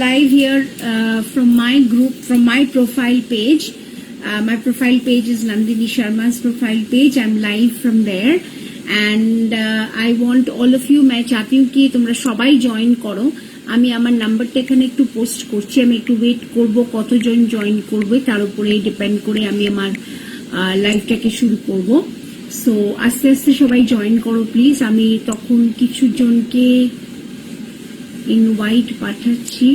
live here from my group, from my profile page. My profile page is Nandini Sharma's profile page. I'm live from there, and I want all of you. मैं चाहती हूँ कि तुमरा सबाई join करो. আমি আমার নাম্বারটা এখানে একটু পোস্ট করছি, আমি একটু ওয়েট করব কতজন জয়েন করবে তার উপরে ডিপেন্ড করে আমি আমার লাইভটাকে শুরু করব। সো আস্তে আস্তে সবাই জয়েন করো প্লিজ। আমি তখন কিছু জনকে ইনভাইট পাঠাচ্ছি।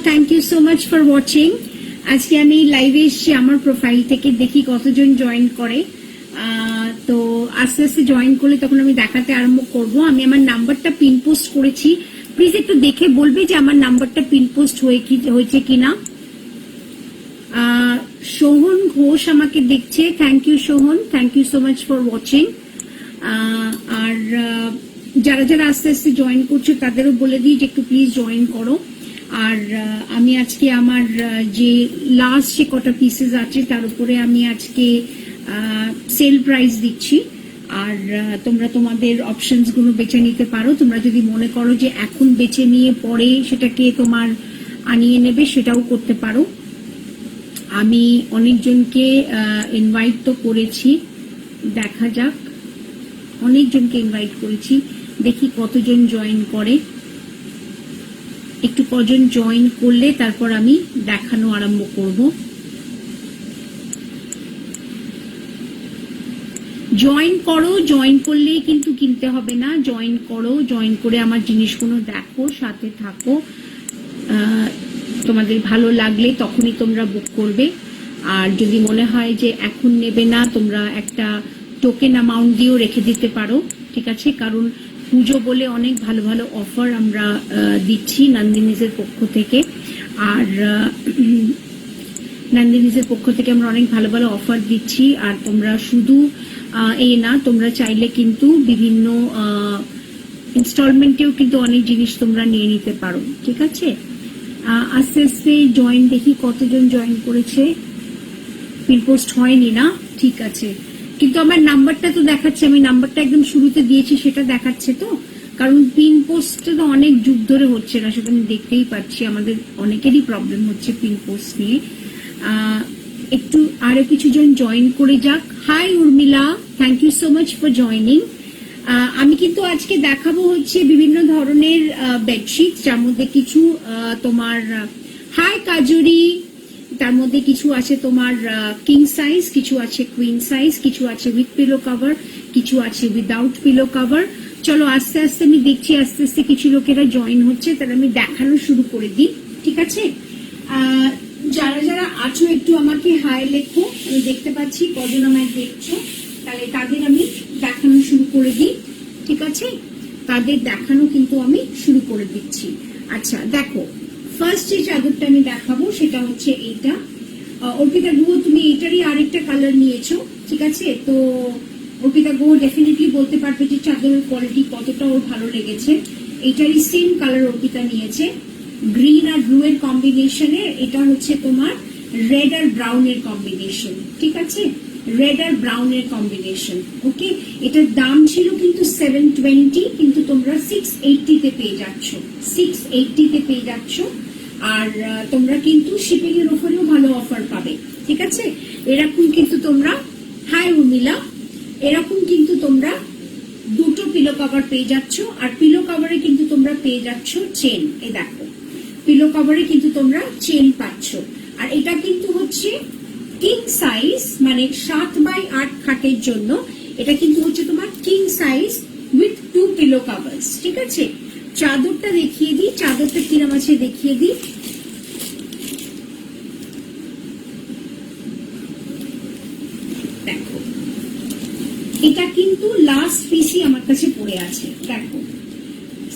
Thank you so much for watching. আজকে আমি লাইভে এসেছি আমার প্রোফাইল থেকে, দেখি কতজন জয়েন করে। তো আস্তে আস্তে জয়েন করলে তখন আমি দেখাতে আরম্ভ করব। আমি আমার নাম্বারটা পিন পোস্ট করেছি, প্লিজ একটু দেখে বলবে যে আমার নাম্বারটা পিন পোস্ট হয়েছে কিনা। সোহন ঘোষ আমাকে দেখছে, thank you Sohan, thank you so much for watching. আর যারা যারা আস্তে আস্তে জয়েন করছে তাদেরও বলে দিই যে একটু প্লিজ জয়েন করো। আর আমি আজকে আমার যে লাস্ট যে কটা পিসেস আছে তার উপরে আমি আজকে সেল প্রাইস দিচ্ছি। আর তোমরা তোমাদের অপশনস গুলো বেছে নিতে পারো। তোমরা যদি মনে করো যে এখন বেছে নিয়ে পরে সেটাকে তোমার আনিয়ে নেবে, সেটাও করতে পারো। আমি অনেকজনকে ইনভাইট তো করেছি, দেখা যাক। অনেকজনকে ইনভাইট করেছি, দেখি কতজন জয়েন করে। একটু কজন জয়েন করলে তারপর আমি দেখানো আরম্ভ করব। জয়েন করো, জয়েন করলেই কিন্তু কিনতে হবে না। জয়েন করো, জয়েন করে আমার জিনিসগুলো দেখো, সাথে থাকো। তোমাদের ভালো লাগলে তখনই তোমরা বুক করবে। আর যদি মনে হয় যে এখন নেবে না, তোমরা একটা টোকেন অ্যামাউন্ট দিয়েও রেখে দিতে পারো, ঠিক আছে? কারণ পুজো বলে অনেক ভালো ভালো অফার আমরা দিচ্ছি নন্দিনীজের পক্ষ থেকে। আর নন্দিনীজের পক্ষ থেকে আমরা অনেক ভালো ভালো অফার দিচ্ছি। আর তোমরা শুধু এই না, তোমরা চাইলে কিন্তু বিভিন্ন ইনস্টলমেন্টেও কিন্তু অনেক জিনিস তোমরা নিয়ে নিতে পারো, ঠিক আছে? আস্তে আস্তে জয়েন, দেখি কতজন জয়েন করেছে। পিন পোস্ট হয়নি না, ঠিক আছে, কিন্তু আমার নাম্বারটা তো দেখাচ্ছে। আমি নাম্বারটা একদম শুরুতে দিয়েছি, সেটা দেখাচ্ছে তো। কারণ পিন পোস্ট তো অনেক যুগ ধরে হচ্ছে না, সেটা আমি দেখতেই পাচ্ছি। আমাদের অনেকেরই প্রবলেম হচ্ছে পিন পোস্ট নিয়ে। একটু আরো কিছু জন জয়েন করে যাক। Hi Urmila, thank you so much for joining. আমি কিন্তু আজকে দেখাবো হচ্ছে বিভিন্ন ধরনের বেডশিট, যার মধ্যে কিছু তোমার হাই কাজুরি, তার মধ্যে কিছু আছে তোমার কিং সাইজ, কিছু আছে কুইন সাইজ, কিছু আছে উইথ পিলো কভার, কিছু আছে উইদাউট পিলো কভার। চলো আস্তে আস্তে আমি দেখছি আস্তে আস্তে কিছু লোকেরা জয়েন হচ্ছে, তাহলে আমি দেখানো শুরু করে দিই। ঠিক আছে, যারা যারা আছো একটু আমাকে হাই লেখো, আমি দেখতে পাচ্ছি কজন আমায় দেখছো, তাহলে তাদের আমি দেখানো শুরু করে দিই। ঠিক আছে, তাদের দেখানো কিন্তু আমি শুরু করে দিচ্ছি। আচ্ছা দেখো, ফার্স্ট যে চাদরটা আমি দেখাবো সেটা হচ্ছে এইটা। অর্পিতা গুহ, তুমি এইটারই আরেকটা কালার নিয়েছো। ঠিক আছে, তো অর্পিতা গুহ ডেফিনেটলি বলতে পারবে যে চাদরের কোয়ালিটি কতটা ওর ভালো লেগেছে। এইটারই সেম কালার অর্পিতা নিয়েছে, গ্রিন আর ব্লু এর কম্বিনেশনে। এটা হচ্ছে তোমার রেড আর ব্রাউন এর কম্বিনেশন। ঠিক আছে, রেড আর ব্রাউন এর কম্বিনেশন। ওকে, এটার দাম ছিল কিন্তু 720, কিন্তু তোমরা 680 তে পেয়ে যাচ্ছ, 680 তে পেয়ে যাচ্ছ। আর তোমরা কিন্তু শিপিং এর উপরেও ভালো অফার পাবে। ঠিক আছে, এরকম কিন্তু তোমরা, হাই উর্মিলা, এরকম কিন্তু তোমরা দুটো পিলো কভার পেয়ে যাচ্ছ। আর পিলো কভারে কিন্তু তোমরা পেয়ে যাচ্ছ চেন। এই দেখো, পিলো কভারে কিন্তু তোমরা চেন পাচ্ছ। আর এটা কিন্তু হচ্ছে কিং সাইজ, মানে 7x8 খাটের জন্য এটা কিন্তু হচ্ছে তোমার king size with 2 pillow covers. ঠিক আছে, চাদরটা দেখিয়ে দিই, চাদরটা কিরম আছে দেখিয়ে দিই। দেখো, এটা কিন্তু লাস্ট পিসই আমার কাছে পড়ে আছে। দেখো,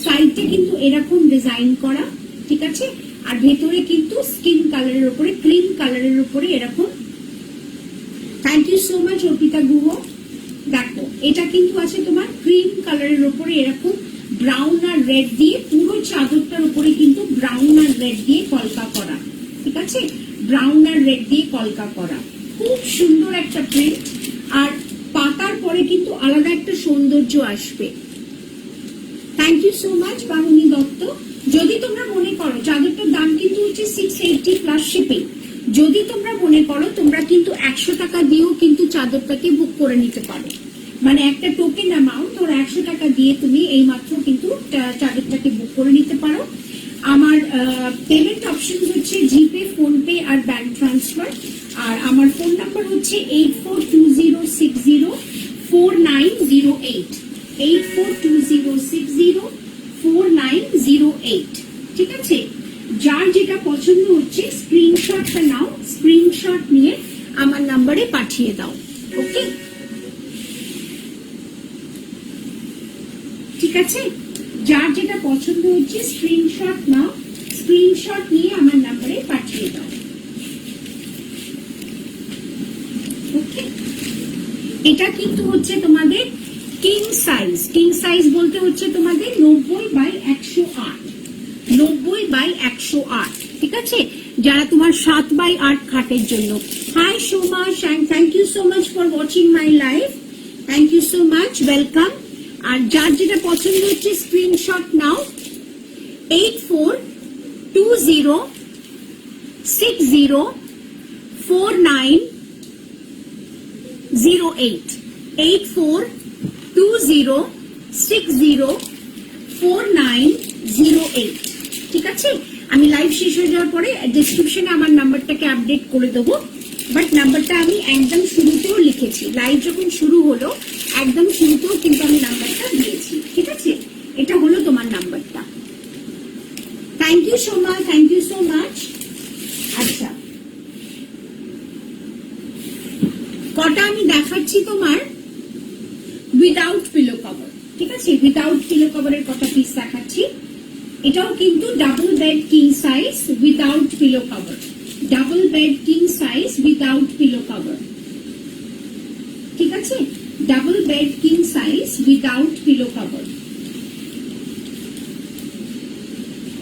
সাইডটা কিন্তু এরকম ডিজাইন করা। ঠিক আছে, আর ভেতরে কিন্তু স্কিন কালারের উপরে, ক্রিম কালারের উপরে এরকম। Thank you so much Arpita Guha. দেখো, এটা কিন্তু আছে তোমার ক্রিম কালারের উপরে এরকম ব্রাউন আর রেড দিয়ে, পুরো চাদরটার উপরে কিন্তু ব্রাউন আর রেড দিয়ে কলকা করা। ঠিক আছে, ব্রাউন আর রেড দিয়ে কলকা করা, খুব সুন্দর একটা প্রিন্ট। আর পাতার পরে কিন্তু আলাদা একটা সৌন্দর্য আসবে। Thank you so much Bamuni Dutta. যদি তোমরা মনে করো, চাদরটার দাম কিন্তু হচ্ছে 680 প্লাস শিপিং। যদি তোমরা মনে করো, তোমরা কিন্তু 100 টাকা দিয়েও কিন্তু চাদরটাকে বুক করে নিতে পারো, মানে একটা টোকেন অ্যামাউন্ট ওর 100 টাকা দিয়ে তুমি এই মাত্র কিন্তু চাদরটাকে বুক করে নিতে পারো। আমার পেমেন্ট অপশন হচ্ছে জিপে, ফোনপে আর ব্যাংক ট্রান্সফার। আর আমার ফোন নাম্বার হচ্ছে 8420604908, 8420604908। ঠিক আছে, যার যেটা পছন্দ হচ্ছে স্ক্রিনশটটা নাও, স্ক্রিনশট নিয়ে আমার নাম্বারে পাঠিয়ে দাও। ওকে, ঠিক আছে, যার যেটা পছন্দ হচ্ছে স্ক্রিনশট নাও, স্ক্রিনশট নিয়ে আমার নাম্বারে পাঠিয়ে দাও। ওকে, এটা কিন্তু হচ্ছে তোমাদের কিং সাইজ। কিং সাইজ বলতে হচ্ছে তোমাদের 90x108, 90x108। ঠিক আছে, যারা তোমার 7x8 খাটের জন্য। Hi Soma, thank you so much for watching my live, thank you so much, welcome. আর যার যেটা পছন্দ হচ্ছে স্ক্রিনশট নাও, 8420604908, 8420604908। ঠিক আছে, আমি লাইভ শেষ হয়ে যাওয়ার পরে ডেসক্রিপশনে আমার নাম্বারটাকে আপডেট করে দেবো, বাট নাম্বারটা আমি একদম শুরুতেও লিখেছি। লাইভ যখন শুরু হলো একদম শুরুতেও কিন্তু আমি নাম্বারটা দিয়েছি। ঠিক আছে, এটা হলো তোমার নাম্বারটা। Thank you so much, thank you so much. আচ্ছা, কটা আমি দেখাচ্ছি তোমার উইদাউট পিলো কভার। ঠিক আছে, উইদাউট পিলো কভারের কটা পিস দেখাচ্ছি। এটাও কিন্তু double bed king size without pillow cover, double bed king size without pillow cover. ঠিক আছে, double bed king size without pillow cover.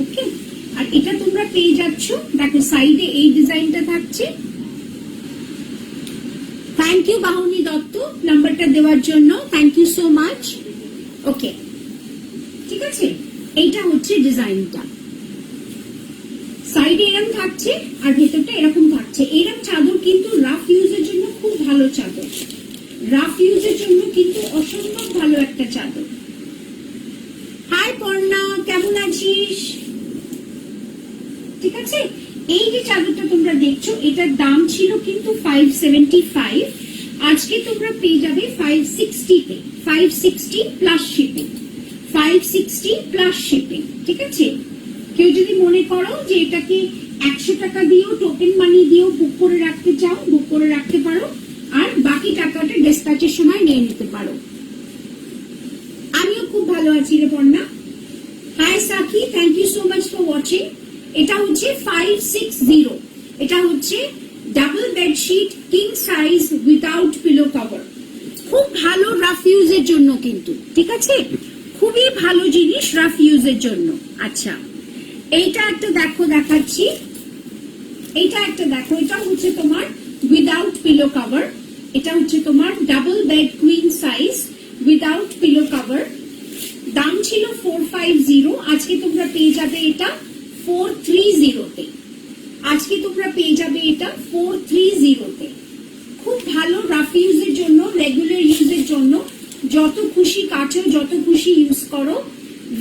Okay, আর এটা তোমরা পেয়ে যাচ্ছ, দেখো সাইডে এই ডিজাইনটা থাকছে। থ্যাংক ইউ বাহুনি দত্ত নাম্বারটা দেওয়ার জন্য, থ্যাংক ইউ সো মাচ। ওকে, ঠিক আছে, এইটা হচ্ছে ডিজাইনটা, সাইডে এরকম থাকছে আর ভেতরটা এরকম থাকছে। এরকম চাদর কিন্তু রাফ ইউজের জন্য খুব ভালো চাদর, রাফ ইউজের জন্য কিন্তু অসম্ভব ভালো একটা চাদর। হাই পর্ণা, কেমন আছিস? ঠিক আছে, এই যে চাদরটা তোমরা দেখছো, এটার দাম ছিল কিন্তু 575, আজকে তোমরা পেয়ে যাবে 560 তে, 560 প্লাস শিপিং, 560 প্লাস শিপিং। ঠিক আছে, কেউ যদি মনে করো যে এটাকে 100 টাকা দিয়েও টোকেন মানি দিয়েও বুক করে রাখতে চাও, বুক করে রাখতে পারো, আর বাকি টাকাটা ডিসপ্যাচের সময় নিয়ে নিতে পারো। আমিও খুব ভালো আছি রে Parna. High Psaki, thank you so much for watching. এটা হচ্ছে 560, এটা হচ্ছে double bedsheet king size without pillow cover. খুব ভালো রাফ ইউজের জন্য কিন্তু, ঠিক আছে, খুবই ভালো জিনিস রাফ ইউজের জন্য। আচ্ছা, এইটা একটা দেখো, দেখাচ্ছি, এইটা একটা দেখো, এটা হচ্ছে তোমার উইদাউট পিলো কভার, এটা হচ্ছে তোমার double bed queen size without pillow cover. দাম ছিল 450, আজকে তোমরা পেয়ে যাবে এটা 430-তে। আজকে তোমরা পেয়ে যাবে এটা 430-তে। খুব ভালো রাফ ইউজের জন্য, রেগুলার ইউজের জন্য, যত খুশি কাটো, যত খুশি ইউজ করো।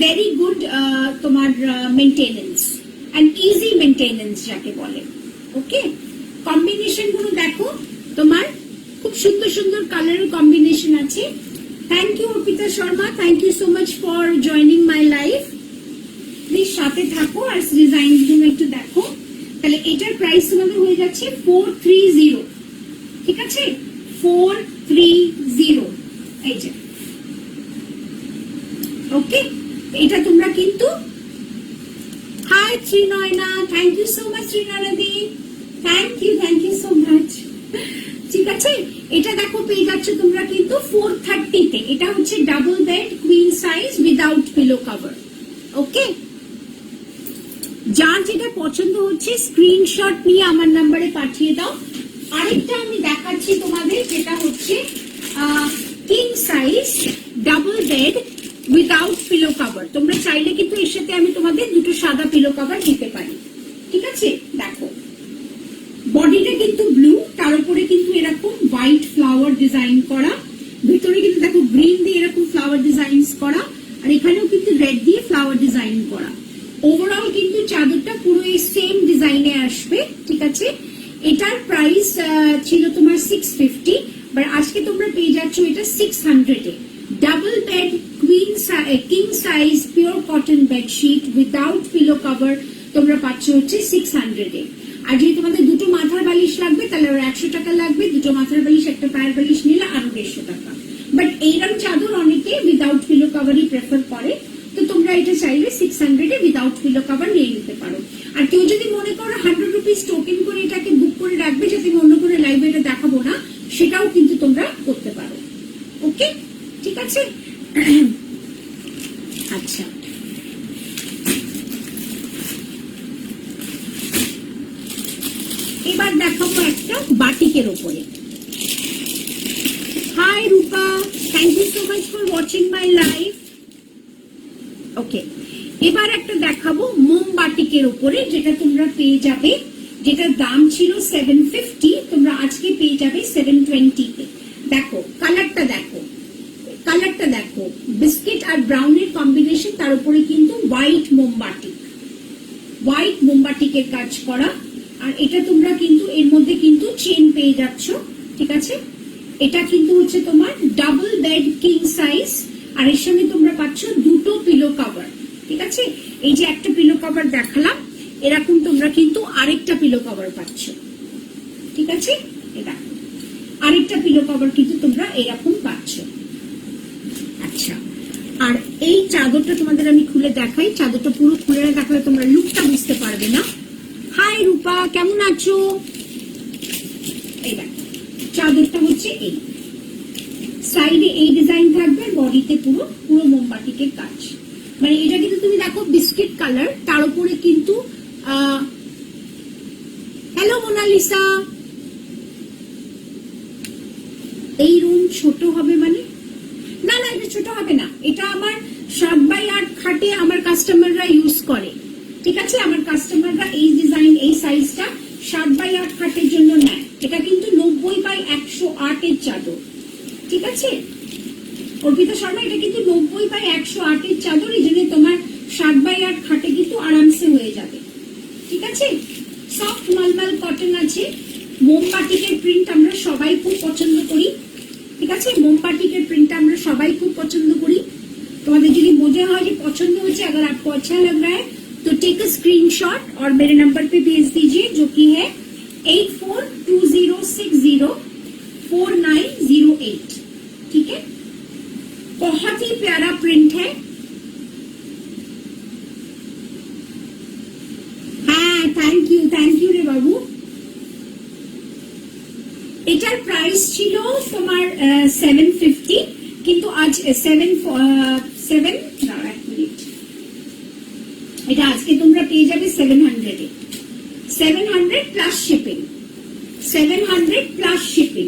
ভেরি গুড তোমার মেনটেনেন্স অ্যান্ড ইজি মেনটেনেন্স যাকে বলে। ওকে, কম্বিনেশন গুলো দেখো, তোমার খুব সুন্দর সুন্দর কালারের কম্বিনেশন আছে। Thank you Arpita Sharma, thank you so much for joining my life. Please সাথে থাকো আর ডিজাইন গুলো একটু দেখো। তাহলে এটার প্রাইস তোমাদের হয়ে যাচ্ছে 430, ঠিক আছে, 430 এই যে। ওকে, এটা তোমরা কিন্তু, hi Trinayana, thank you so much Trinayana দি, থ্যাংক ইউ সো মাচ। ঠিক আছে, এটা দেখো পেয়ে যাচ্ছ তোমরা কিন্তু 430-তে। এটা হচ্ছে double bed queen size without pillow cover. Okay, যার যেটা পছন্দ হচ্ছে স্ক্রিনশট নিয়ে আমার নাম্বারে পাঠিয়ে দাও। আরেকটা আমি দেখাচ্ছি তোমাদের, যেটা হচ্ছে king size double bed without pillow cover. তোমরা চাইলে কিন্তু এর সাথে আমি তোমাদের দুটো সাদা পিলো কভার দিতে পারি। ঠিক আছে, দেখো বডিটা কিন্তু ব্লু, তার উপরে কিন্তু এরকম হোয়াইট ফ্লাওয়ার ডিজাইন করা, ভিতরে কিন্তু দেখো গ্রিন দিয়ে এরকম ফ্লাওয়ার ডিজাইন করা, আর এখানেও কিন্তু রেড দিয়ে ফ্লাওয়ার ডিজাইন করা। ওভারঅল কিন্তু চাদরটা পুরো এই সেম ডিজাইনে আসবে। ঠিক আছে, এটার প্রাইস ছিল তোমার 650, বাট আজকে তোমরা পেয়ে যাচ্ছ এটা 600-এ। Double bed queen king size pure cotton bedsheet without pillow cover তোমরা পাচ্ছ হচ্ছে 600-এ। আর যদি তোমাদের দুটো মাথার বালিশ লাগবে তাহলে ওর 100 টাকা লাগবে, দুটো মাথার বালিশ একটা পায়ের বালিশ নিলে আরো 150 টাকা। বাট এইরকম চাদর অনেকে উইদাউট পিলো কভারই প্রেফার করে, তো তোমরা এটা চাইলে 600-এ উইদাউট পিলো কভার নিয়ে নিতে পারো। আর কেউ যদি মনে করো 100 রুপিস টোকেন করে এটাকে বুক করে রাখবে যাতে অন্য করে লাইভে এটা দেখাবো না, সেটাও কিন্তু তোমরা করতে পারো। ওকে, ঠিক আছে। আচ্ছা, এবার দেখাবো একটা বাটিকের উপরে। Hi Rupa, thank you so much for watching my live. Okay, এবার একটা দেখাবো মোমবাটিকের উপরে, যেটা তোমরা পেয়ে যাবে, যেটার দাম ছিল 750, তোমরা আজকে পেয়ে যাবে 720-তে। দেখো কালারটা, দেখো কালারটা, দেখো বিস্কিট আর ব্রাউনের কম্বিনেশন, তার উপরে কিন্তু হোয়াইট মোমবাটিকের কাজ করা। আর এটা তোমরা কিন্তু এর মধ্যে কিন্তু চেন পেয়ে যাচ্ছ। ঠিক আছে, এটা কিন্তু হচ্ছে তোমার ডাবল বেড কিং সাইজ, আর এর সঙ্গে তোমরা পাচ্ছ দুটো পিলো কভার। ঠিক আছে, এই যে একটা পিলো কভার দেখালাম, এরকম তোমরা কিন্তু আরেকটা পিলো কভার পাচ্ছ। ঠিক আছে, এটা আরেকটা পিলো কভার কিন্তু তোমরা এরকম পাচ্ছ। আচ্ছা, আর এই চাদরটা তোমাদের আমি খুলে দেখাই। চাদরটা পুরো খুলে না দেখালে তোমরা লুকটা বুঝতে পারবে না। হাই রূপা, কেমন আছো? এই দেখো চাদরটা হচ্ছে এই সাইডে এই ডিজাইন থাকবে, বডিতে পুরো পুরো মোমবাটিকের কাজ। মানে এটা কিন্তু তুমি দেখো বিস্কিট কালার, তার উপরে কিন্তু হ্যালো মোনালিসা, এই রুম ছোট হবে মানে? না না, এটা ছোট হবে না, এটা আমার 7x8 খাটে আমার কাস্টমাররা ইউজ করে। ঠিক আছে, আমার কাস্টমাররা এই ডিজাইন এই সাইজটা 7x8 খাটের জন্য নেয়। এটা কিন্তু 90x108-এর চাদর। ঠিক আছে অর্পিতা শর্মা, এটা কিন্তু 90x108-এর চাদর, এই জন্য তোমার 7x8 খাটে কিন্তু আরামসে হয়ে যাবে। ঠিক আছে, সফট মালমাল কটন আছে। মোমবাটিকের প্রিন্ট আমরা সবাই খুব পছন্দ করি। ঠিক আছে, মোমবাটিকের প্রিন্ট আমরা সবাই খুব পছন্দ করি। তো তোমাদের যদি বোঝা হয় যে পছন্द হচ্ছে, अगर आपको अच्छा लग रहा है तो टेक अ स्क्रीनशॉट और मेरे नंबर पे भेज दीजिए, जो कि है 8420604908। ठीक है, बहुत ही प्यारा प्रिंट है। हाँ, थैंक यू रे बाबू। এটার প্রাইস ছিল তোমার 750, কিন্তু আজ 7 এক মিনিট, এটা আজকে তোমরা পেয়ে যাবে 700 এ, 700 প্লাস শিপিং, 700 প্লাস শিপিং।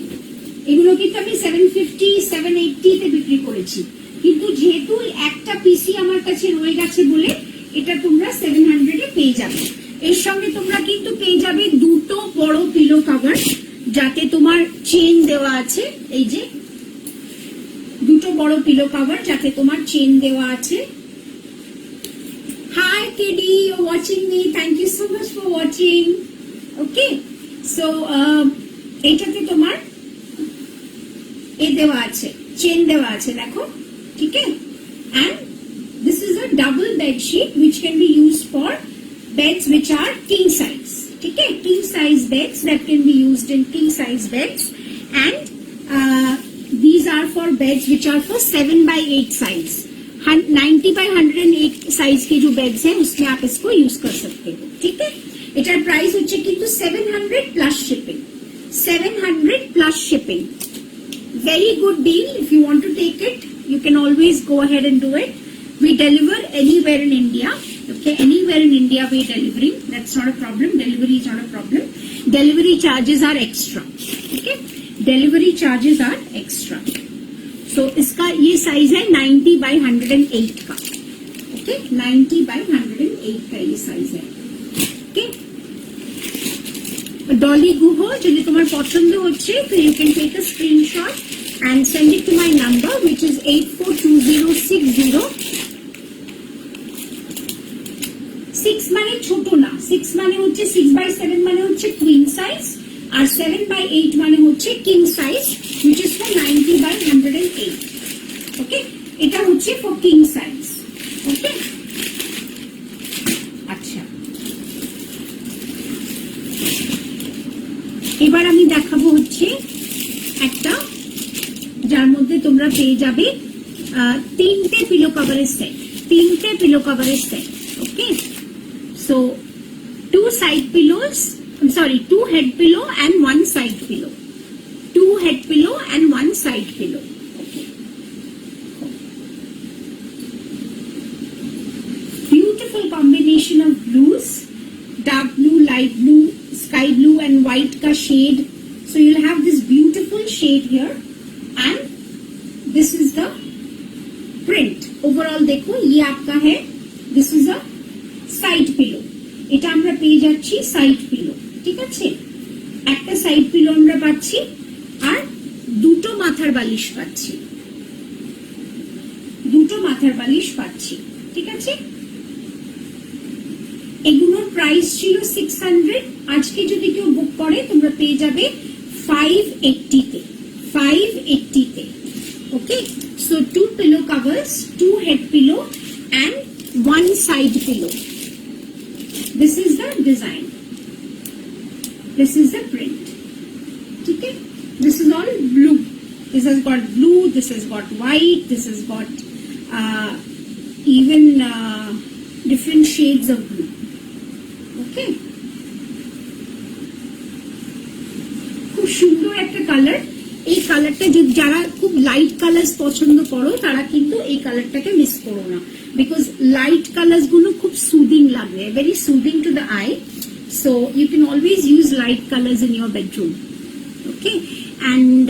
এগুলো কিন্তু আমি 750 780 তে বিক্রি করেছি, কিন্তু যেহেতু একটা পিসি আমার কাছে রয়ে গেছে বলে এটা তোমরা 700 এ পেয়ে যাবে। এর সঙ্গে তোমরা কিন্তু পেয়ে যাবে দুটো বড় পিলো কভার, যাতে তোমার চেন দেওয়া আছে। এই যে দুটো বড় পিলো কভার, যাতে তোমার চেন দেওয়া আছে। Hi KD, you watching me, thank you so much for watching. Okay, so এইটাতে তোমার এ দেওয়া আছে, চেন দেওয়া আছে, দেখো। ঠিক আছে, and this is a double bed sheet which can be used for beds which are king size. ठीक है, king size beds that can be used in king size beds, and these are for beds which are for 7/8 size, 90 by 108 size के जो beds हैं उसमें आप इसको use कर सकते हो। ठीक है, इटार प्राइस হচ্ছে কিন্তু 700 plus shipping, 700 plus shipping. Very good deal. If you want to take it, you can always go ahead and do it. We deliver anywhere in India. Okay, anywhere in India we are delivering. That's not a problem. Delivery is not a problem. Delivery charges are extra. Okay, delivery charges are extra. So इसका ये size है 90 by 108 का। Okay, 90 by 108 का ये size है। Okay, Dolly गुहो যদি তোমার পছন্দ হচ্ছে তো you can take a screenshot and send it to my number which is 842060। 6 মানে ছোট না, 6 মানে হচ্ছে 6/7 মানে হচ্ছে queen size, আর 7/8 মানে হচ্ছে king size which is for 90 by 108। ওকে, এটা হচ্ছে for king size। ওকে, আচ্ছা, এবার আমি দেখাবো হচ্ছে একটা যার মধ্যে তোমরা পেয়ে যাবে তিনটে পিলো কভারের সেট, তিনটে pillow কভারের set. Okay, so 2 side pillows, I'm sorry, 2 head pillow and 1 side pillow, 2 head pillow and 1 side pillow। Okay, beautiful combination of blues, dark blue, light blue, sky blue and white ka shade, so you'll have this beautiful shade here, and this is the print overall। देखो ये आपका है, this is a side pillow, এটা আমরা পেয়ে যাচ্ছি side pillow. ঠিক আছে, একটা সাইড পিলো আমরা পাচ্ছি আর দুটো মাথার বালিশ পাচ্ছি, দুটো মাথার বালিশ পাচ্ছি। ঠিক আছে, এগুলোর প্রাইস ছিল 600, আজকে যদি কেউ বুক করে তোমরা পেয়ে যাবে 580 তে, 580 তে। ওকে, so 2 pillow covers, 2 head pillow and 1 side pillow। This is the design, this is the print। ठीक है, this is all blue, this has got blue, this has got white, this has got even different shades of blue। Okay, খুব সুন্দর একটা colour. এই কালারটা যদি যারা খুব লাইট কালার্স পছন্দ করো তারা কিন্তু এই কালারটাকে মিস করো না, because light colors গুলো খুব soothing লাগে, very soothing to the eye, so you can always use light colors in your bedroom। Okay, and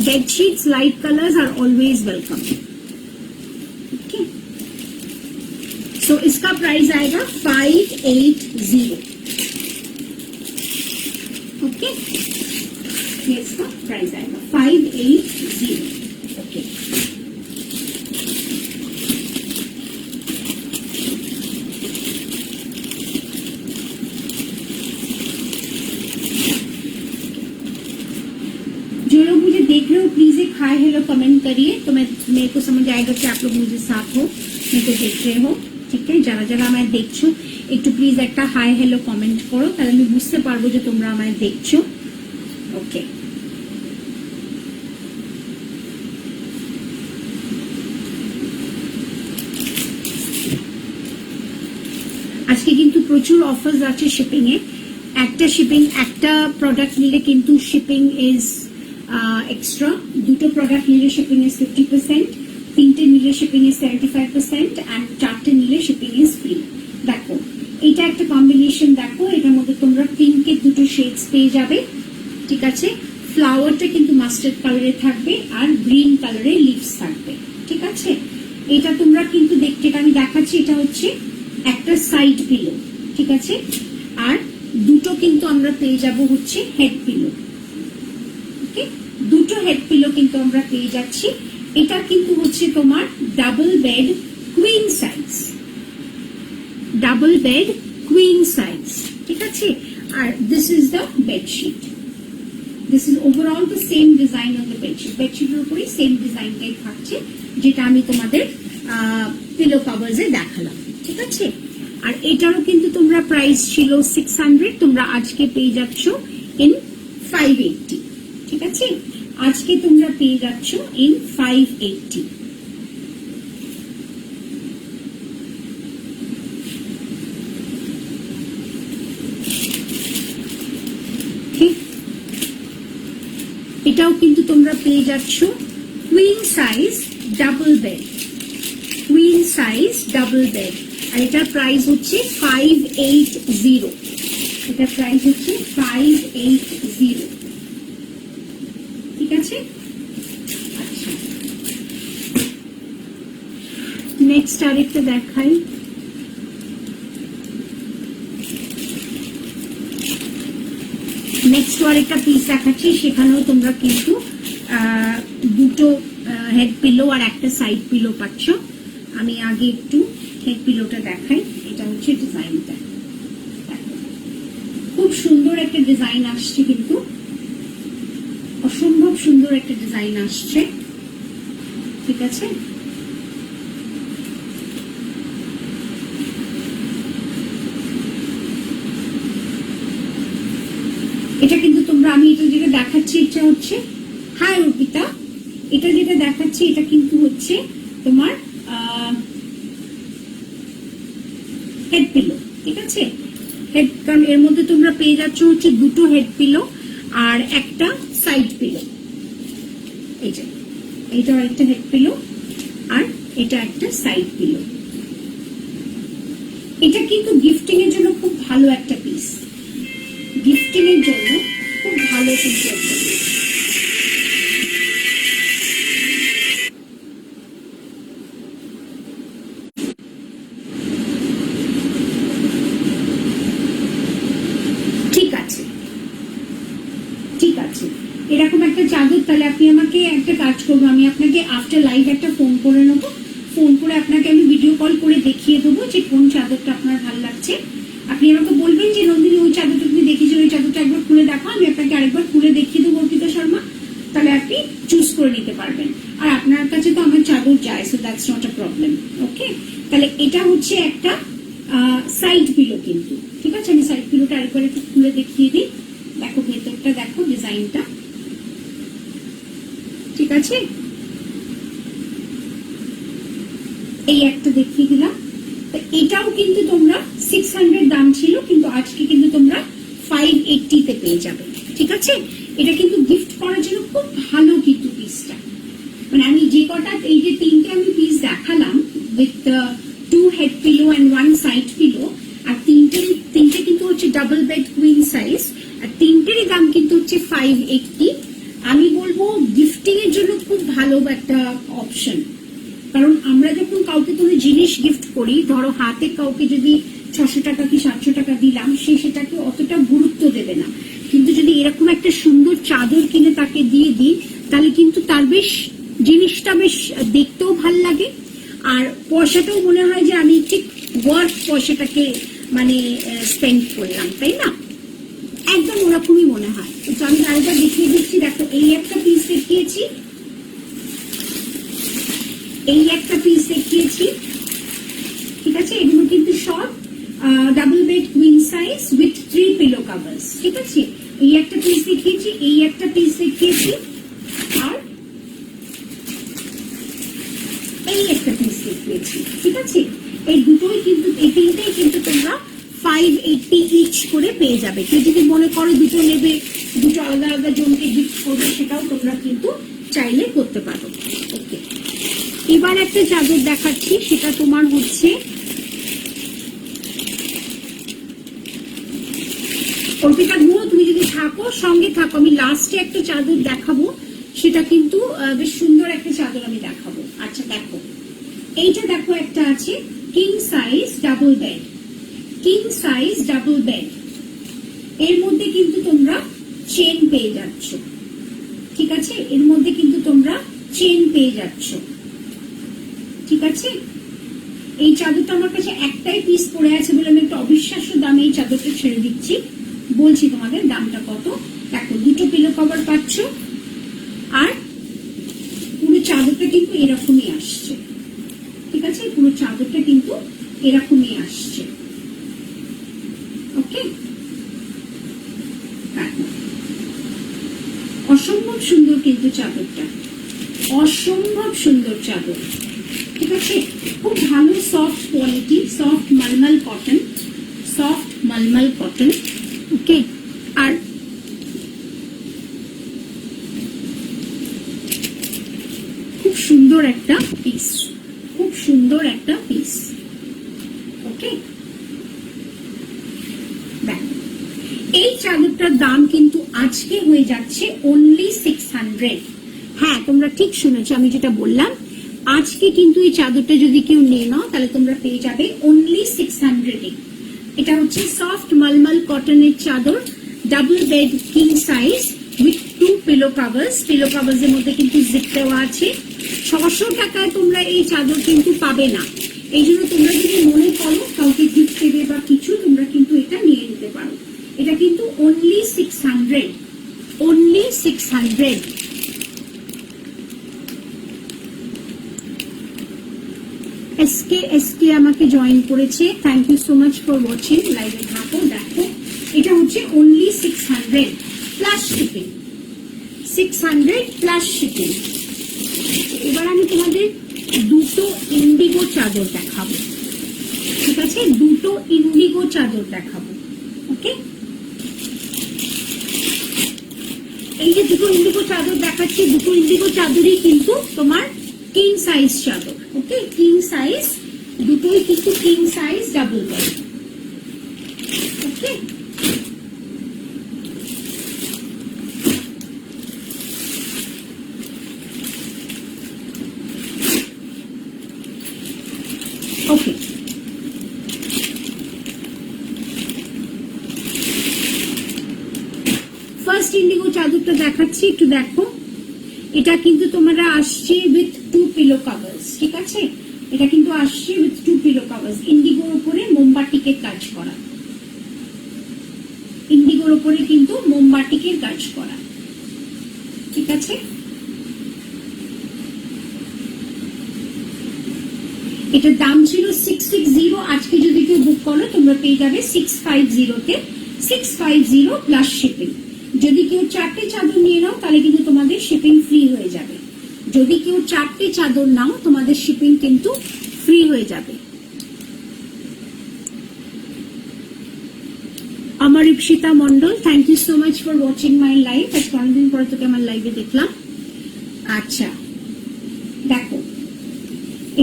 bed sheets light colors are always welcome। Okay, so इसका price आएगा 580। Okay, ये इसका price आएगा 580। Okay, जो लोग मुझे देख हो प्लीज एक हाय हेलो कमेंट करिए, तो मैं मेरे को समझ आएगा कि आप लोग मुझे साथ हो, मेरे को देख रहे हो। ঠিক আছে, যারা যারা আমায় দেখছো একটু প্লিজ একটা হাই হ্যালো কমেন্ট করো, তাহলে আমি বুঝতে পারবো যে তোমরা আমায় দেখছো। ওকে, আজকে কিন্তু প্রচুর অফার্স আছে শিপিং এ। একটা প্রোডাক্ট নিলে কিন্তু শিপিং ইজ এক্সট্রা, দুটো প্রোডাক্ট নিলে শিপিং ইজ 50%, তিনটে নিলে শিপিং ইজ 75%, এন্ড চারটে নিলে শিপিং ইজ ফ্রি। দেখো এটা একটা কম্বিনেশন, দেখো এটার মধ্যে তোমরা পিঙ্কের দুটো শেডস পেয়ে যাবে। ঠিক আছে, ফ্লাওয়ারটা কিন্তু মাস্টার্ড কালারে থাকবে আর গ্রিন কালারে লিভস থাকবে। ঠিক আছে, এটা তোমরা কিন্তু দেখতে, আমি দেখাচ্ছি, এটা হচ্ছে একটা সাইড পিলো। ঠিক আছে, আর দুটো কিন্তু আমরা পেয়ে যাব হচ্ছে হেড পিলো। ওকে, দুটো হেড পিলো কিন্তু আমরা পেয়ে যাচ্ছি। এটা কিন্তু হচ্ছে তোমার double bed queen size, double bed queen size. ঠিক আছে, আর this is the bedsheet. This is overall the same design on the bedsheet. বেডশিটের উপরে সেম ডিজাইনটাই থাকছে, যেটা আমি তোমাদের পিলো কভারস এ দেখালাম। ঠিক আছে, আর এটারও কিন্তু তোমরা প্রাইস ছিল 600, তোমরা আজকে পেয়ে যাচ্ছ ইন 580। ঠিক আছে, আজকে তোমরা পেয়ে যাচ্ছ ইন 580। এটাও কিন্তু তোমরা পেয়ে যাচ্ছ queen size double bed, queen size double bed, আর এটার প্রাইস হচ্ছে 580। এটার প্রাইস হচ্ছে 580। ঠিক আছে, আচ্ছা নেক্সট আরেকটা দেখাই। নেক্সট আরেকটা পিস দেখাচ্ছি, সেখানেও তোমরা কিন্তু দুটো হেড পিলো আর একটা সাইড পিলো পাচ্ছ। আমি আগে একটু হেড পিলোটা দেখাই। এটা হচ্ছে ডিজাইনটা, খুব সুন্দর একটা ডিজাইন আসছে, কিন্তু অসম্ভব সুন্দর একটা ডিজাইন আসছে। ঠিক আছে, এটা কিন্তু তোমরা, আমি এটা যেটা দেখাচ্ছি এটা হচ্ছে, হাই অর্পিতা, এটা যেটা দেখাচ্ছি এটা কিন্তু হচ্ছে তোমার হেড পিলো। ঠিক আছে, হেড, কারণ এর মধ্যে তোমরা পেয়ে যাচ্ছ হচ্ছে দুটো হেড পিলো আর একটা সাইড পিলো। এই যে এইটা একটা হেড পিলো আর এটা একটা সাইড পিলো। এটা কিন্তু গিফটিং এর জন্য খুব ভালো একটা পিস, গিফটিং এর জন্য খুব ভালো কিন্তু একটা পিস। এরকম একটা চাদর, তাহলে আপনি আমাকে একটা কাজ করবো, আমি আপনাকে আফটার লাইভ একটা ফোন করে নেবো, ফোন করে আপনাকে আমি ভিডিও কল করে দেখিয়ে দেবো যে কোন চাদরটা আপনার ভালো লাগছে। আপনি আমাকে বলবেন যে নন্দিনী ওই চাদরটা তুমি দেখিয়েছেন, ওই চাদরটা একবার খুলে দেখো, আমি আপনাকে আরেকবার খুলে দেখিয়ে দেবো অর্পিতা শর্মা, তাহলে আপনি চুজ করে নিতে পারবেন। আর আপনার কাছে তো আমার চাদর যায়, so that's not a problem. Okay, তাহলে এটা হচ্ছে একটা সাইড পিলো কিন্তু। ঠিক আছে, আমি সাইড পিলোটা আরেকবার একটু খুলে দেখিয়ে দিই। দেখো ভেতরটা, দেখো ডিজাইনটা। ঠিক আছে, এই একটা দেখিয়ে দিলাম। এটাও কিন্তু তোমরা 600 দাম ছিল, কিন্তু আজকে কিন্তু তোমরা 580 তে পেয়ে যাবে। ঠিক আছে, এটা কিন্তু গিফট করার জন্য খুব ভালো কিন্তু পিসটা। মানে আমি যে কটা, এই যে তিনটে আমি পিস দেখালাম with 2 head pillow and 1 side pillow, আর তিনটে কিন্তু হচ্ছে ডাবল বেড কুইন সাইজ, আর তিনটেরই দাম কিন্তু হচ্ছে 580। আমি বলবো গিফটিং এর জন্য খুব ভালো একটা অপশন, কারণ আমরা যখন কাউকে কোনো জিনিস গিফট করি, ধরো হাতে কাউকে যদি 600 টাকা কি 700 টাকা দিলাম, সে সেটাকে অতটা গুরুত্ব দেবে না, কিন্তু যদি এরকম একটা সুন্দর চাদর কিনে তাকে দিয়ে দিই, তাহলে কিন্তু তার বেশ জিনিসটা বেশ দেখতেও ভাল লাগে, আর পয়সাটাও মনে হয় যে আমি ঠিক ওয়ার্থ পয়সাটাকে মানে স্পেন্ড করলাম, তাই না? একদম ওরকমই মনে হয়। তো আমি আরেকবার দেখিয়ে দিচ্ছি, দেখো এই একটা পিস দেখিয়েছি, এই একটা পিস দেখিয়েছি, ঠিক আছে। এগুলো কিন্তু সব double bed queen size with 3 pillow covers, ঠিক আছে। এই একটা পিস দেখিয়েছি, এই একটা পিস দেখিয়েছি, আর এই একটা পিস দেখিয়েছি, ঠিক আছে। এই দুটোই কিন্তু, এই তিনটেই কিন্তু তোমরা 580 ইচ করে পেয়ে যাবে। কেউ যদি মনে করো দুটো নেবে, দুটো আলাদা আলাদা জনকে গিফট করবে, সেটাও তোমরা কিন্তু চাইলে করতে পারো। ওকে, এবার একটা চাদর দেখাচ্ছি, সেটা তোমার হচ্ছে অর্পিতা গুহ। তুমি যদি থাকো, সঙ্গে থাকো, আমি লাস্টে একটা চাদর দেখাবো, সেটা কিন্তু বেশ সুন্দর একটা চাদর আমি দেখাবো। আচ্ছা দেখো, এইটা দেখো, একটা আছে king size double bed, king size double bed. এর মধ্যে কিন্তু তোমরা চেন পেয়ে যাচ্ছ, ঠিক আছে। এর মধ্যে কিন্তু তোমরা চেন পেয়ে যাচ্ছ, ঠিক আছে। এই চাদরটা আমার কাছে একটাই পিস পড়ে আছে বলে আমি একটা অবিশ্বাস্য দামে এই চাদরটা ছেড়ে দিচ্ছি। বলছি তোমাদের দামটা কত। দেখো, দুটো পিলো কভার পাচ্ছ, আর পুরো চাদরটা কিন্তু এরকমই আসছে, ঠিক আছে। পুরো চাদরটা কিন্তু এরকমই আসছে, ওকে। অসম্ভব সুন্দর কিন্তু চাদরটা, অসম্ভব সুন্দর চাদর, ঠিক আছে। খুব ভালো soft quality, soft mulmul cotton, soft mulmul cotton, okay. আর খুব সুন্দর একটা পিস, খুব সুন্দর একটা পিস, ওকে। দেখো, এই চাদরটার দাম কিন্তু আজকে হয়ে যাচ্ছে অনলি 600। হ্যাঁ, তোমরা ঠিক শুনেছো, আমি যেটা বললাম, আজকে কিন্তু এই চাদরটা যদি কেউ নিয়ে নাও, তাহলে তোমরা পেয়ে যাবে অনলি 600-এ। এটা হচ্ছে সফট মালমাল কটনের চাদর, double bed king size with 2 pillow covers. Pillow covers এর মধ্যে কিন্তু জিপ দেওয়া আছে। 600 টাকায় তোমরা এই চাদর কিন্তু পাবে না। এই জন্য তোমরা যদি মনে করো কাউকে গিফট দেবে বা কিছু, তোমরা কিন্তু এটা নিয়ে নিতে পারো। এটা কিন্তু অনলি 600, অনলি 600। এসকে আমাকে জয়েন করেছে, thank you so much for watching. লাইভে থাকো, দেখো, এটা হচ্ছে only 600 plus shipping, 600 plus shipping. এবার আমি তোমাদের দুটো ইন্ডিগো চাদর দেখাবো, ঠিক আছে। দুটো ইন্ডিগো চাদর দেখাবো, ওকে। এই যে দুটো ইন্ডিগো চাদর দেখাচ্ছি, দুটো ইন্ডিগো চাদরই কিন্তু তোমার কিং সাইজ চাদর, ওকে। কিং সাইজ, দুটোই কিন্তু কিং সাইজ ডাবল বেড, ওকে। ওকে, ফার্স্ট ইন্ডিগো চাদরটা দেখাচ্ছি, একটু দেখো। এটা কিন্তু তোমরা আসছে উইথ 2 পিলো কভার্স, ঠিক আছে। এটা কিন্তু আসছে উইথ 2 পিলো কভার্স। ইন্ডিগোর উপরে মোমবাটিকের কাজ করা, ইন্ডিগোর উপরে কিন্তু মোমবাটিকের কাজ করা, ঠিক আছে। এটার দাম ছিল 660, আজকে যদি কেউ বুক করো তোমরা পেয়ে যাবে 650-তে, 650 প্লাস শিপিং। যদি কেউ 4টে চাদর নিয়ে নাও, তাহলে কিন্তু তোমাদের শিপিং ফ্রি হয়ে যাবে। যদি কেউ 4টে চাদর নাও, তোমাদের শিপিং কিন্তু ফ্রি হয়ে যাবে। আমার Ipsita Mondal, thank you so much for watching my live. আজ অনেকদিন পরে তোকে আমার লাইভে দেখলাম। আচ্ছা দেখো,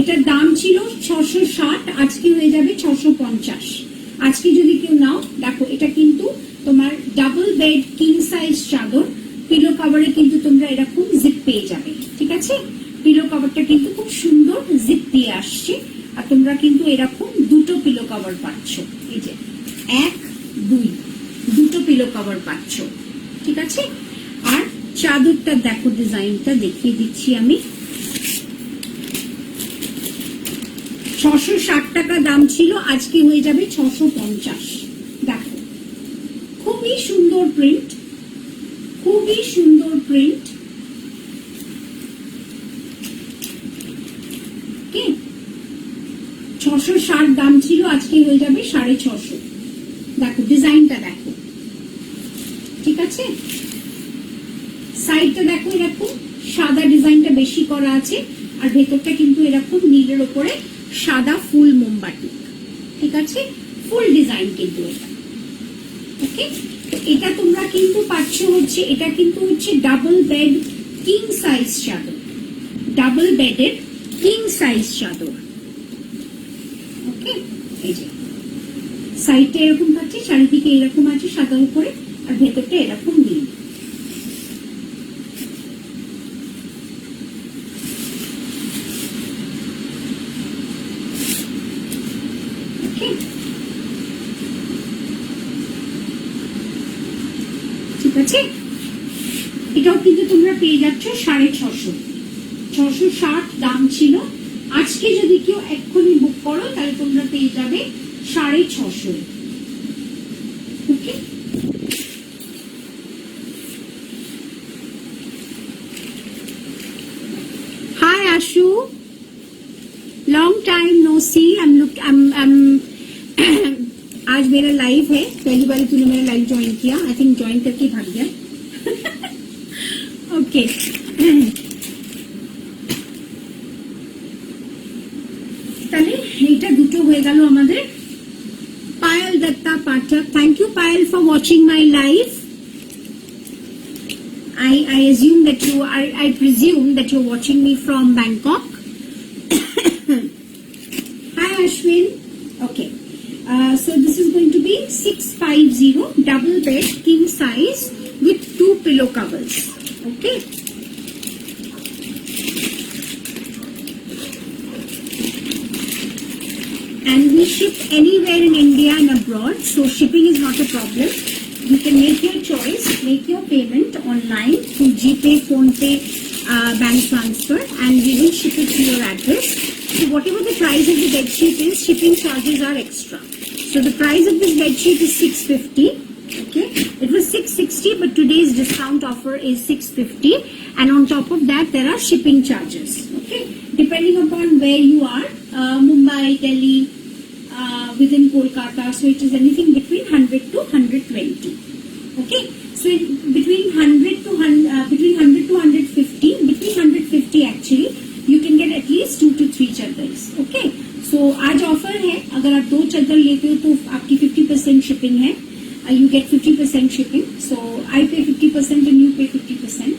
এটার দাম ছিল 660, আজকে হয়ে যাবে 650। আজকে যদি কেউ নাও, দেখো এটা কিন্তু তোমার ডাবল বেড কিং সাইজ চাদর। পিলো কভারে কিন্তু তোমরা এরকম জিপ পেয়ে যাবে, ঠিক আছে। পিলো কভারটা কিন্তু খুব সুন্দর জিপ দিয়ে আসছে, আর তোমরা কিন্তু এরকম দুটো পিলো কভার পাচ্ছ। এই যে 1 2 দুটো পিলো কভার পাচ্ছ, ঠিক আছে। আর চাদরটা দেখো, ডিজাইনটা দেখিয়ে দিচ্ছি আমি। 660 টাকা দাম ছিল, আজকে হয়ে যাবে 650। দেখো, খুবই সুন্দর প্রিন্ট, খুবই সুন্দর প্রিন্ট। ওকে, 660 দাম ছিল, আজকে হয়ে যাবে 650। দেখো ডিজাইনটা দেখো, ঠিক আছে। সাইডটা দেখো, এরকম সাদা ডিজাইনটা বেশি করা আছে, আর ভেতরটা কিন্তু এরকম নীলের ওপরে সাদা ফুল মোমবাতি, ঠিক আছে। ফুল ডিজাইন কিন্তু এটা। ওকে, এটা তোমরা কিন্তু পাচ্ছ হচ্ছে, এটা কিন্তু হচ্ছে ডাবল বেড কিং সাইজ চাদর, ডাবল বেডের কিং সাইজ চাদর। ওকে, এই যে সাইডটা এরকম পাচ্ছে, চারিদিকে এরকম আছে সাদার উপরে, আর ভেতরটা এরকম নীল। ঠিক আছে, এটাও কিন্তু তোমরা পেয়ে যাচ্ছ 650, 660 দাম ছিল। আজকে যদি কেউ এক্ষুনি বুক করো তাহলে তোমরা পেয়ে যাবে 650। ওকে, हाय आशु, लॉन्ग टाइम नो सी। आज मेरा लाइव है, पहली बार तूने मेरा लाइव ज्वाइन किया, आई थिंक ज्वाइन करके भाग गया। ओके, তাহলে এইটা দুটো হয়ে গেল আমাদের। Payel Dutta Pathak, thank you Payel for watching my live. I assume that I presume that you're watching me from Bangkok. Hi Ashwin. Okay, so this is going to be 650 double bed king size with 2 pillow covers. Okay, and we ship anywhere in India and abroad, so shipping is not a problem. You can make your choice, make your payment online through GPay, PhonePe, bank transfer, and we will ship it to your address. So whatever the price of the bed sheet is, shipping charges are extra. So the price of this bed sheet is 650. Okay, it was 660, but today's discount offer is 650, and on top of that there are shipping charges. Okay, depending upon where you are, Mumbai, Delhi, within Kolkata, so it is anything between 100 to 120. Okay, so between 100 to 150, between 150 actually, you can get at least 2 to 3 chadars. Okay, so आज offer है, अगर आप 2 चद्दर लेते हो तो आपकी 50% shipping है, you get 50% shipping. So I pay 50% and you pay 50%,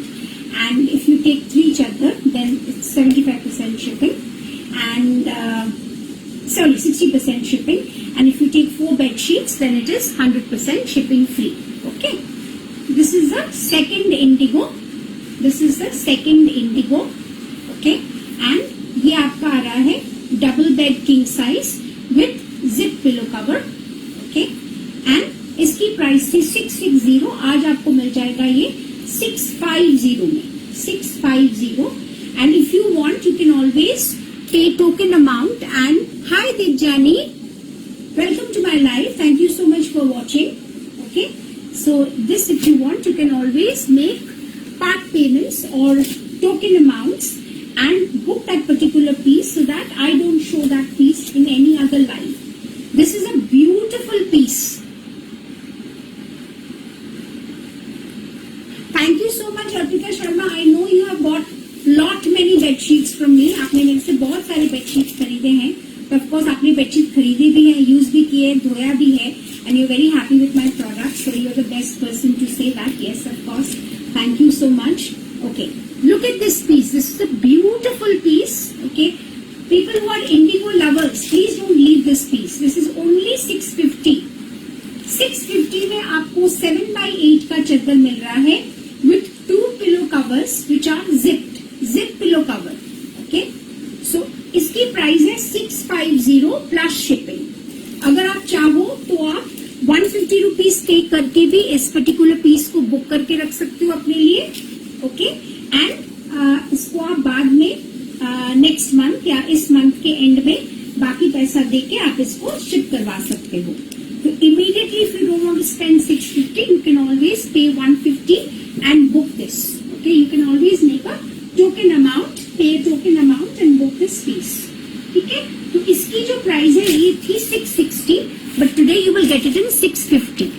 and if you take 3 chadar then it's 75% shipping, and 60% shipping, and if you take 4 bed sheets then it is 100% shipping free. Okay, this is the second indigo, this is the second indigo. Okay, and ये आपका आ रहा है double bed king size with zip pillow cover. Okay, and इसकी price थी 660, आज आपको मिल जाएगा ये 650 में, 650। And if you want you can always pay token amount. And hi Divyani, welcome to my live, thank you so much for watching. Okay, so this if you want you can always make part payments or token amounts and book that particular piece so that I don't show that piece in any other live. This is a beautiful piece. Thank you so much Arpita Sharma, I know you have bought lot many bed sheets from me. आपने मेरे से बहुत सारे bed sheets खरीदे हैं, तो of course आपने bed sheet खरीदे भी हैं, यूज भी किए, धोया भी है, and you're very happy with my product, so you're the best person to say that. Yes, of course, thank you so much. Okay, look at this piece, this is a beautiful piece. Okay, people who are indigo lovers, please don't leave this piece. This is only 650. 650 में आपको 7x8 का चद्दर मिल रहा है with 2 pillow covers which are zipped, zip pillow cover. Okay, so इसकी price है 650 plus shipping. अगर आप चाहो तो आप 150 रुपीज पे करके भी इस पर्टिकुलर पीस को बुक करके रख सकते हो अपने लिए। ओके, एंड इसको आप बाद में नेक्स्ट मंथ या इस मंथ के एंड में बाकी पैसा देके आप इसको शिप करवा सकते हो। So immediately, if you don't want to spend 650, you can always pay 150 and book this. Okay, you can always make a token amount, pay a token amount and book this piece. Okay, तो इसकी जो price है ये थी 660, but today you will get it in 650.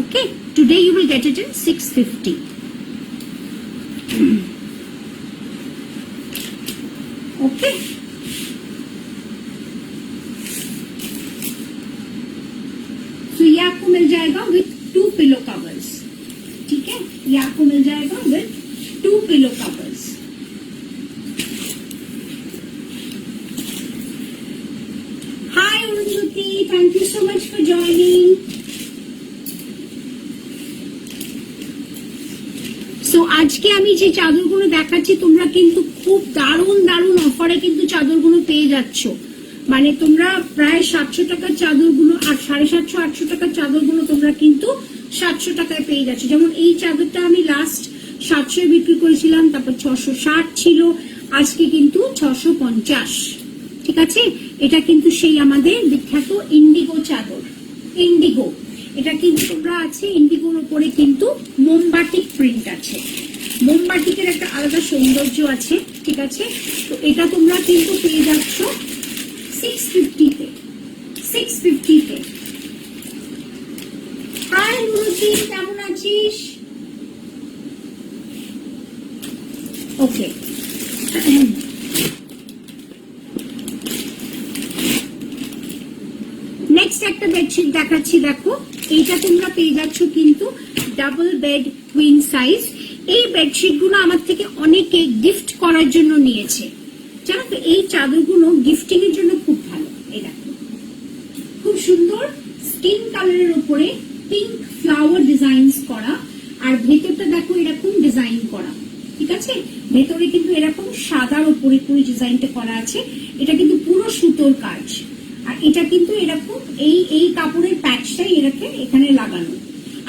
Okay, today you will get it in 650. Okay. तो ये आपको मिल जाएगा विथ 2 पिलो कवर्स. ठीक है, ये आपको मिल जाएगा with 2 pillow covers. Hi Arundhati, thank you so much for joining. So আজকে আমি যে চাদরগুলো দেখাচ্ছি তোমরা কিন্তু খুব দারুণ দারুণ অফারে কিন্তু চাদরগুলো পেয়ে যাচ্ছ. মানে তোমরা প্রায় 700 টাকার চাদরগুলো আর 750 800 টাকার চাদরগুলো তোমরা কিন্তু 700 টাকায় পেয়ে যাচ্ছ. যেমন এই চাদরটা আমি লাস্ট 700 বিক্রি করেছিলাম, তারপর 660 ছিল, আজকে কিন্তু 650. ঠিক আছে, এটা কিন্তু সেই আমাদের বিখ্যাত ইন্ডিগো চাদর. ইন্ডিগো এটা কিন্তু তোমরা আছে ইন্ডিগোর উপরে কিন্তু মোমবাটিক প্রিন্ট আছে. মোমবাটিকের একটা আলাদা সৌন্দর্য আছে. ঠিক আছে, তো এটা তোমরা কিন্তু পেয়ে যাচ্ছ 650 তে. 650 তে. হাই মুরুতি, কেমন আছিস? ওকে, নেক্সট একটা বেডশিট দেখাচ্ছি. দেখো, এইটা তোমরা পেয়ে যাচ্ছ কিন্তু ডাবল বেড কুইন সাইজ. এই বেডশিট গুলো আমার থেকে অনেকে গিফট করার জন্য নিয়েছে. জানো তো, এই চাদরগুলো গিফটিং এর জন্য খুব ভালো. এই দেখো, খুব সুন্দর স্কিন কালারের উপরে পিঙ্ক ফ্লাওয়ার ডিজাইনস করা, আর ভেতরটা দেখো এরকম ডিজাইন করা. ঠিক আছে, ভেতরে কিন্তু এরকম সাদার উপরে পুরো ডিজাইনটা করা আছে. এটা কিন্তু পুরো সুতোর কাজ, আর এটা কিন্তু এরকম এই কাপড়ের প্যাচটাই এরকম এখানে লাগানো,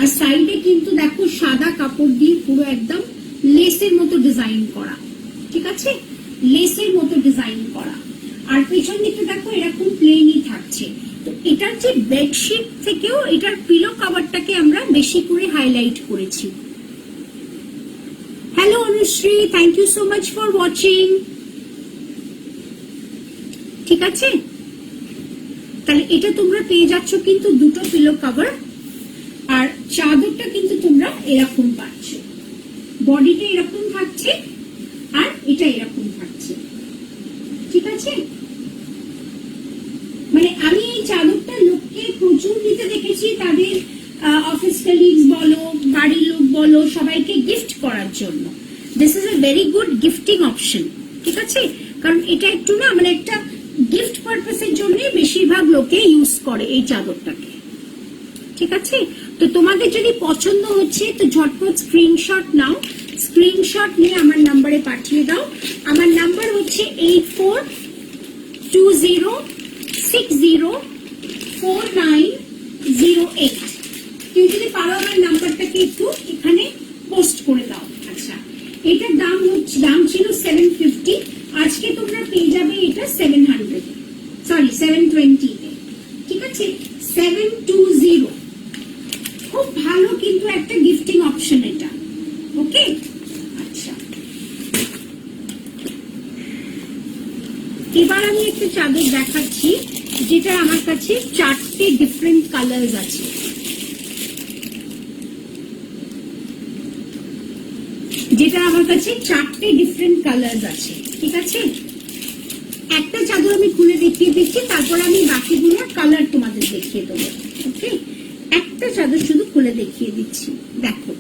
আর সাইডে কিন্তু দেখো সাদা কাপড় দিয়ে পুরো একদম লেসের মতো ডিজাইন করা. ঠিক আছে, লেসের মতো ডিজাইন করা, আর পেছন দিকে দেখো এরকম প্লেনই থাকছে. তো এটার যে বেডশিট থেকেও এটার পিলো কভারটাকে আমরা বেশি করে হাইলাইট করেছি. Hello Anushree, thank you so much for watching. ঠিক আছে, তাহলে এটা তোমরা পেয়ে যাচ্ছ কিন্তু দুটো পিলো কভার, আর চাদরটা কিন্তু তোমরা এরকম পাচ্ছ. বডিটা এরকম থাকছে আর এটা এরকম থাকছে. ঠিক আছে, মানে আমি এই চাদরটা লোককে প্রচুর নিতে দেখেছি, তাদের অফিস কলিগস বলো, বাড়ির লোক বলো, সবাইকে গিফট করার জন্য. This is a very good gifting option. ঠিক আছে, কারণ এটা একটু না মানে একটা গিফট পারপাসের জন্য বেশিরভাগ লোকে ইউজ করে এই চাদরটাকে. ঠিক আছে, তো তোমাদের যদি পছন্দ হচ্ছে তো ঝটপট স্ক্রিনশট নাও. স্ক্রিনশট নিয়ে আমার নাম্বারে পাঠিয়ে দাও. আমার নাম্বার হচ্ছে 8420604908. কেউ যদি পারো আমার নাম্বারটাকে একটু এখানে পোস্ট করে দাও. আচ্ছা, এটার দাম ছিল 750, আজকে তোমরা পেয়ে যাবে এটা 700, সরি 720 তে. ঠিক আছে, 720. খুব ভালো কিন্তু একটা গিফটিং অপশন এটা. ওকে, আচ্ছা, এবার আমি একটা চাদর দেখাচ্ছি যেটা আমার কাছে 4টে ডিফারেন্ট কালার্স আছে. যেটা আমার কাছে 4টে ডিফারেন্ট কালার্স আছে. ঠিক আছে, একটা চাদর আমি খুলে দেখিয়ে দিচ্ছি, তারপর আমি বাকিগুলোর কালার তোমাদের দেখিয়ে দেবো. ওকে, একটা চাদর শুধু খুলে দেখিয়ে দিচ্ছি. দেখো,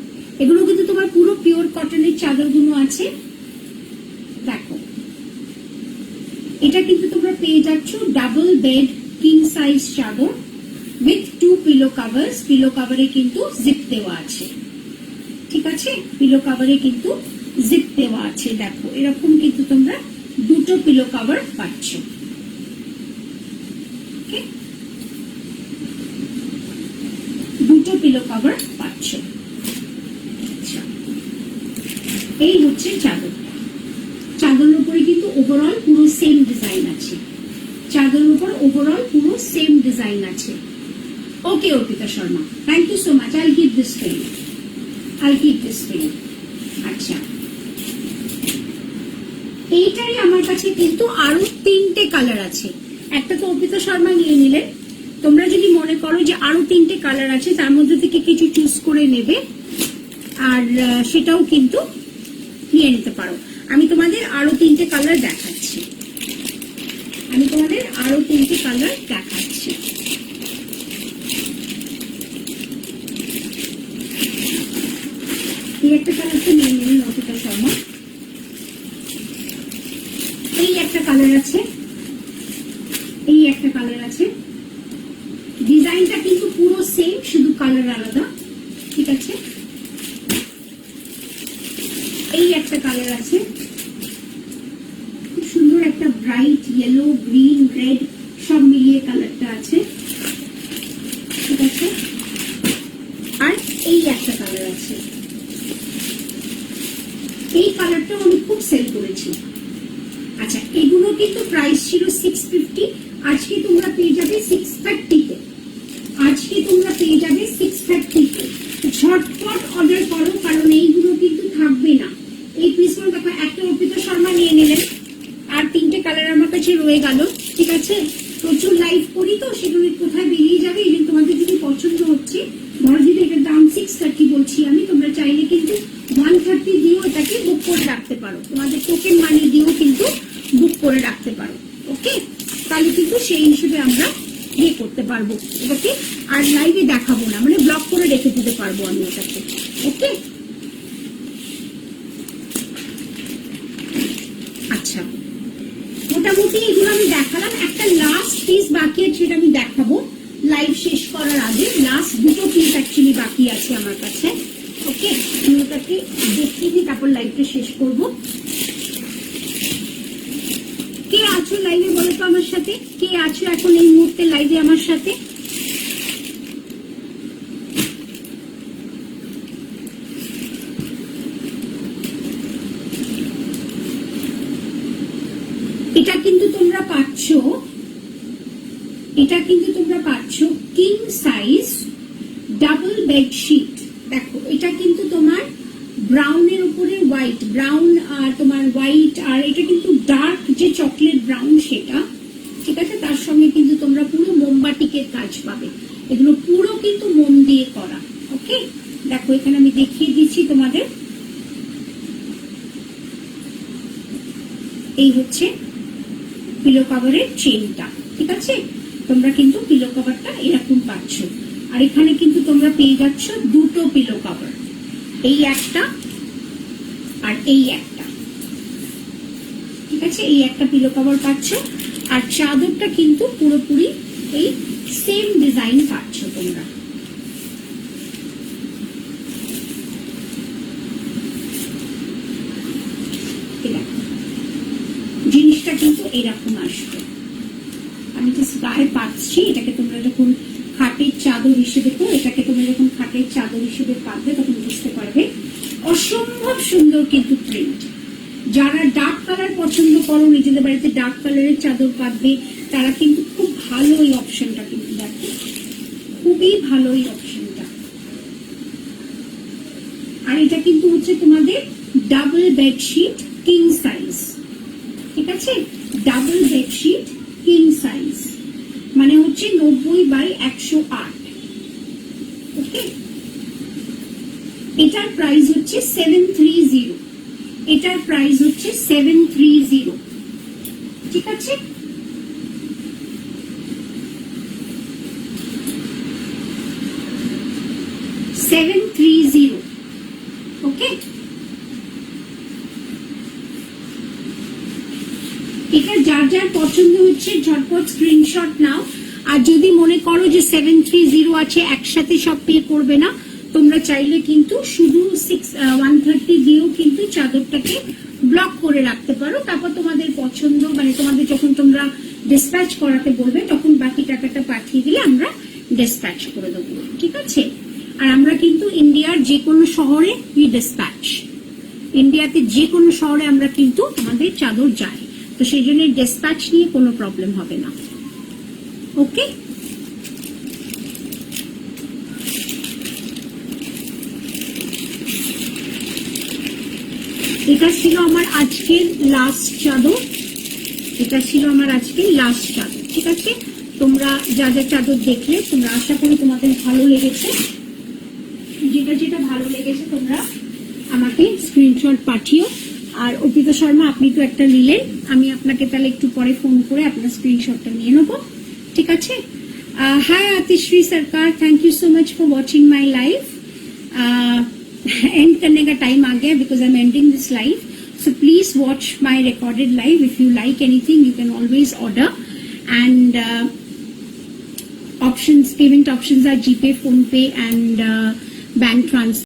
এগুলো কিন্তু তোমার পুরো পিওর কটনের চাদরগুলো আছে. দেখো, এটা কিন্তু তোমরা পেয়ে যাচ্ছ ডাবল বেড কিং সাইজ চাদর উইথ 2 পিলো কভার্স. পিলো কভারে কিন্তু জিপ দেওয়া আছে. ঠিক আছে, পিলো কভারে কিন্তু জিপ দেওয়া আছে. দেখো, এরকম কিন্তু তোমরা দুটো পিলো কভার পাচ্ছ. দুটো পিলো কভার পাচ্ছ. আচ্ছা, এই হচ্ছে চাদরটা. চাদরের উপরে কিন্তু ওভারঅল পুরো সেম ডিজাইন আছে. চাদরের উপর ওভারঅল পুরো সেম ডিজাইন আছে. Okay Arpita Sharma, thank you so much. I'll keep this for you, I'll keep this for you. আচ্ছা, এইটারই আমার কাছে কিন্তু আরো 3টে কালার আছে। একটা তো অর্পিতা শর্মা নিয়ে নিলেন, তোমরা যদি মনে করো যে আরো 3টে কালার আছে তার মধ্যে থেকে কিছু চুজ করে নেবে, আর সেটাও কিন্তু নিয়ে নিতে পারো। আমি তোমাদের আরো 3টে কালার দেখাচ্ছি, আমি তোমাদের আরো 3টে কালার দেখাচ্ছি। এই একটা কালার তো নিয়ে নিলেন অর্পিতা শর্মা। এই একটা কালার আছে, এই একটা কালার আছে, ডিজাইনটা কিন্তু পুরো সেম, শুধু কালার আলাদা, ঠিক আছে। এই একটা কালার আছে, খুব সুন্দর একটা ব্রাইট ইয়েলো, গ্রিন, রেড সব মিলিয়ে কালারটা আছে, ঠিক আছে। আর এই একটা কালার আছে, এই কালারটা আমি খুব সেল করেছি। আচ্ছা, এগুলো কিন্তু প্রাইস ছিল 650, আজকে তোমরা পেয়ে যাবে 630-তে, আজকে তোমরা পেয়ে যাবে 630-তে। ঝটপট অর্ডার করো, কারণ এইগুলো কিন্তু থাকবে না। এই পিসগুলো দেখো, একটা অর্পিতা শর্মা নিয়ে নিলেন, আর 3টে কালার আমার কাছে রয়ে গেল, ঠিক আছে। প্রচুর লাইভ করি তো, সেগুলো কোথায় বেরিয়ে যাবে। এই জন্য তোমাদের যদি পছন্দ হচ্ছে, ধরো যদি এটার দাম 630 বলছি আমি, তোমরা চাইলে কিন্তু 130 দিয়েও এটাকে বুক করে রাখতে পারো, তোমাদের টোকেন মানি দিয়েও কিন্তু বুক করে রাখতে পারো, ওকে। তাহলে কিন্তু সেই হিসেবে আমরা ইয়ে করতে পারবো এটাকে, আর লাইভে দেখাবো না, মানে ব্লক করে রেখে দিতে পারবো আমি এটাকে, ওকে। আচ্ছা, মোটামুটি এগুলো আমি দেখালাম। একটা লাস্ট পিস বাকি আছে, সেটা আমি দেখাবো লাইভ শেষ করার আগে। লাস্ট 2টো পিস অ্যাকচুয়ালি বাকি আছে আমার কাছে, ওকে। আমি ওটাকে দেখিয়ে দিই, তারপর লাইভটা শেষ করবো। কে আছো লাইভে বলো তো আমার সাথে, কে আছো এখন এই মুহূর্তে লাইভে আমার সাথে? এটা কিন্তু তোমরা পাচ্ছ, এটা কিন্তু তোমরা পাচ্ছ কিং সাইজ ডাবল বেডশিট। দেখো, এটা কিন্তু তোমার ব্রাউনের উপরে হোয়াইট, ব্রাউন আর তোমার হোয়াইট, আর এটা কিন্তু ডার্ক যে চকলেট ব্রাউন সেটা, ঠিক আছে। তার সঙ্গে কিন্তু তোমরা পুরো মোমবাটিকের কাজ পাবে, এগুলো পুরো কিন্তু মোম দিয়ে করা, ওকে। দেখো, এখানে আমি দেখিয়ে দিচ্ছি তোমাদের, এই হচ্ছে পিলো কভারের চেনটা, ঠিক আছে। তোমরা কিন্তু পিলো কভারটা এরকম পাচ্ছ, আর এখানে কিন্তু তোমরা পেয়ে যাচ্ছ 2টো পিলো কভার, এই একটা আর এই একটা, ঠিক আছে। এই একটা পিলো কভার পাচ্ছ, আর চাদরটা কিন্তু পুরোপুরি এই সেম ডিজাইন পাচ্ছ তোমরা, জিনিসটা কিন্তু এরকম আসবে। আমি জাস্ট গায়ে পাচ্ছি, এটাকে তোমরা যখন খাটের চাদর হিসেবে, তো এটাকে তোমরা যখন খাটের চাদর হিসেবে পাবে তখন বুঝতে পারবে। অসম্ভব সুন্দর কিন্তু প্রিন্ট। যারা ডার্ক কালার পছন্দ করো, নিজেদের বাড়িতে ডার্ক কালারের চাদর পাবে, তারা কিন্তু খুব ভালো এই অপশনটা কিন্তু দেখো, খুবই ভালো এই অপশনটা। আর এটা কিন্তু হচ্ছে তোমাদের ডাবল বেডশিট কিং সাইজ, ঠিক আছে। ডাবল বেডশিট কিং সাইজ মানে হচ্ছে 90/108, ওকে। এটার প্রাইস হচ্ছে 730, এটার প্রাইস হচ্ছে 730, ঠিক আছে। ওকে, এটা যার যার পছন্দ হচ্ছে ঝটপট স্ক্রিনশট নাও। আর যদি মনে করো যে 730 আছে, একসাথে সব পে করবে না, তোমরা চাইলে কিন্তু শুধু 130 দিয়েও কিন্তু চাদরটাকে ব্লক করে রাখতে পারো। তারপর তোমাদের পছন্দ, মানে তোমাদের যখন তোমরা ডিসপ্যাচ করাতে বলবে তখন বাকি টাকাটা পাঠিয়ে দিলে আমরা ডিসপ্যাচ করে দেবো, ঠিক আছে। আর আমরা কিন্তু ইন্ডিয়ার যে কোনো শহরে ডিসপ্যাচ, ইন্ডিয়াতে যে কোনো শহরে আমরা কিন্তু আমাদের চাদর যাই, তো সেই জন্য ডিসপ্যাচ নিয়ে কোনো প্রবলেম হবে না, ওকে। এটা ছিল আমার আজকের লাস্ট চাদর, এটা ছিল আমার আজকের লাস্ট চাদর। ঠিক আছে, তোমরা যা যা চাদর দেখলে তোমরা আশা করি তোমাদের ভালো লেগেছে। যেটা যেটা ভালো লেগেছে তোমরা আমাকে স্ক্রিনশট পাঠিও। আর অর্পিতা শর্মা, আপনি তো একটা নিলেন, আমি আপনাকে তাহলে একটু পরে ফোন করে আপনার স্ক্রিনশটটা নিয়ে নেবো। ঠিক আছে। हाय आतिश्री सरकार, thank you so much for watching my live. And करने का टाइम आ गया because I am ending this live, so please watch my recorded live. If you like anything you can always order, and options, payment options are GPay, PhonePe and bank transfer.